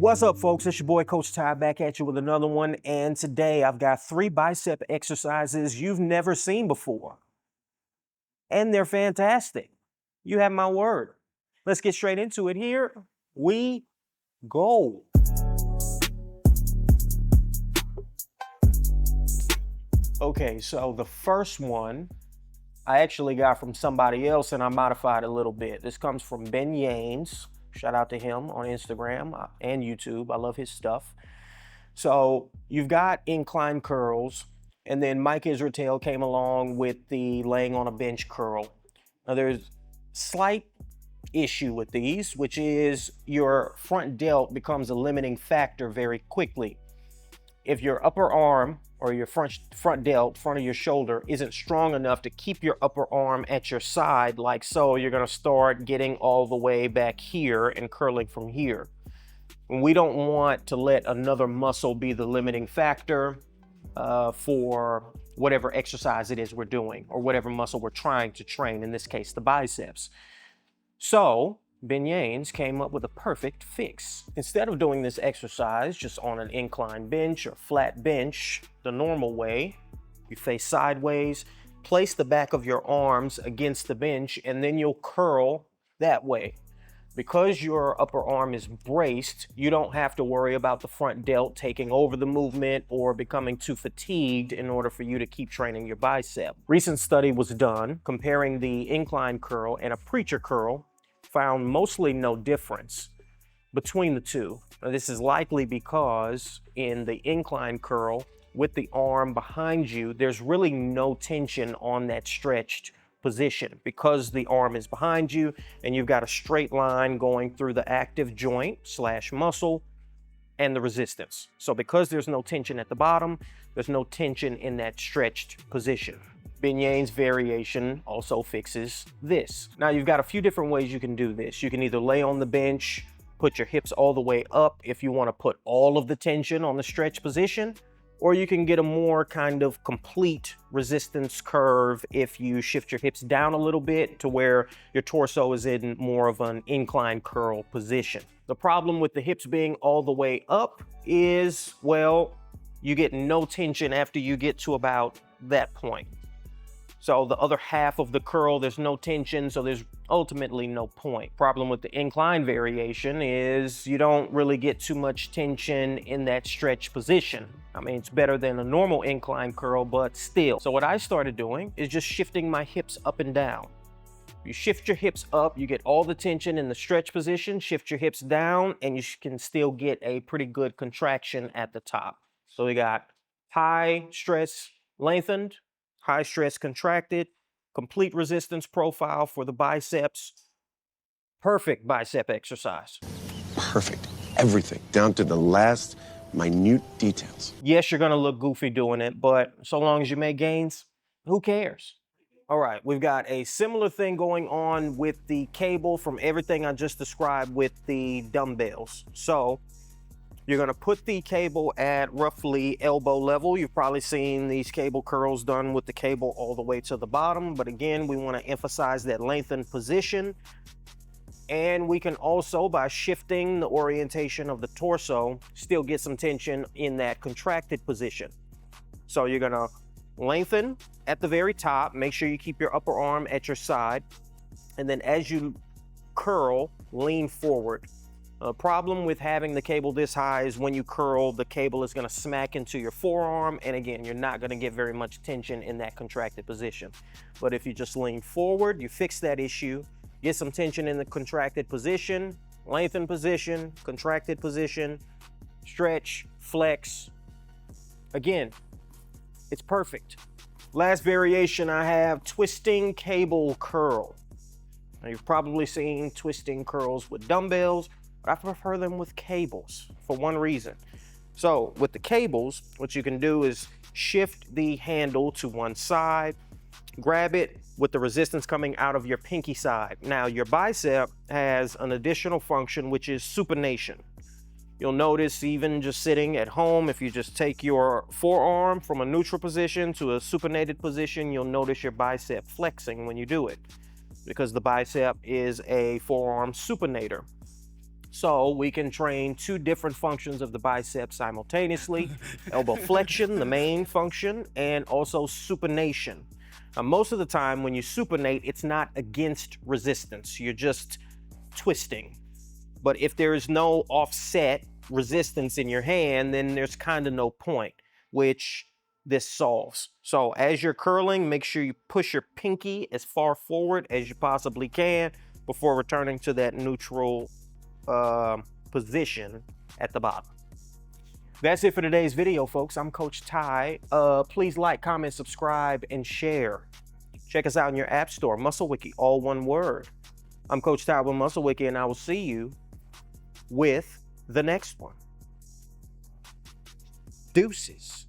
What's up, folks? It's your boy, Coach Ty, back at you with another one. And today I've got 3 bicep exercises you've never seen before. And they're fantastic. You have my word. Let's get straight into it. Here we go. Okay, so the first one I actually got from somebody else and I modified a little bit. This comes from Ben Yanes. Shout out to him on Instagram and YouTube. I love his stuff. So you've got incline curls, and then Mike Israel came along with the laying on a bench curl. Now there's slight issue with these, which is your front delt becomes a limiting factor very quickly. If your upper arm or your front delt, front of your shoulder, isn't strong enough to keep your upper arm at your side like so, you're gonna start getting all the way back here and curling from here. And we don't want to let another muscle be the limiting factor for whatever exercise it is we're doing or whatever muscle we're trying to train, in this case, the biceps. So Ben Yanes came up with a perfect fix. Instead of doing this exercise just on an incline bench or flat bench, the normal way, you face sideways, place the back of your arms against the bench, and then you'll curl that way. Because your upper arm is braced, you don't have to worry about the front delt taking over the movement or becoming too fatigued in order for you to keep training your bicep. Recent study was done comparing the incline curl and a preacher curl, found mostly no difference between the two. Now, this is likely because in the incline curl, with the arm behind you, there's really no tension on that stretched position because the arm is behind you and you've got a straight line going through the active joint / muscle and the resistance. So because there's no tension at the bottom, there's no tension in that stretched position. Ben Yanes' variation also fixes this. Now you've got a few different ways you can do this. You can either lay on the bench, put your hips all the way up if you want to put all of the tension on the stretch position, or you can get a more kind of complete resistance curve if you shift your hips down a little bit to where your torso is in more of an incline curl position. The problem with the hips being all the way up is, well, you get no tension after you get to about that point. So the other half of the curl, there's no tension, so there's ultimately no point. Problem with the incline variation is you don't really get too much tension in that stretch position. I mean, it's better than a normal incline curl, but still. So what I started doing is just shifting my hips up and down. You shift your hips up, you get all the tension in the stretch position, shift your hips down, and you can still get a pretty good contraction at the top. So we got high stress lengthened, high stress contracted, complete resistance profile for the biceps. Perfect bicep exercise. Perfect. Everything, down to the last minute details. Yes, you're gonna look goofy doing it, but so long as you make gains, who cares? All right, we've got a similar thing going on with the cable from everything I just described with the dumbbells. So you're gonna put the cable at roughly elbow level. You've probably seen these cable curls done with the cable all the way to the bottom, but again, we wanna emphasize that lengthened position. And we can also, by shifting the orientation of the torso, still get some tension in that contracted position. So you're gonna lengthen at the very top, make sure you keep your upper arm at your side, and then as you curl, lean forward. The problem with having the cable this high is when you curl, the cable is going to smack into your forearm, and again, you're not going to get very much tension in that contracted position. But if you just lean forward, you fix that issue, get some tension in the contracted position, lengthen position, contracted position, stretch, flex. Again, it's perfect. Last variation I have, twisting cable curl. Now you've probably seen twisting curls with dumbbells, but I prefer them with cables for one reason. So with the cables, what you can do is shift the handle to one side, grab it with the resistance coming out of your pinky side. Now your bicep has an additional function, which is supination. You'll notice even just sitting at home, if you just take your forearm from a neutral position to a supinated position, you'll notice your bicep flexing when you do it because the bicep is a forearm supinator. So we can train two different functions of the biceps simultaneously. Elbow flexion, the main function, and also supination. Now, most of the time when you supinate, it's not against resistance. You're just twisting. But if there is no offset resistance in your hand, then there's kind of no point, which this solves. So as you're curling, make sure you push your pinky as far forward as you possibly can before returning to that neutral position at the bottom. That's it for today's video, folks. I'm Coach Ty. Please like, comment, subscribe, and share. Check us out in your app store, Muscle Wiki, all one word. I'm Coach Ty with Muscle Wiki, and I will see you with the next one. Deuces.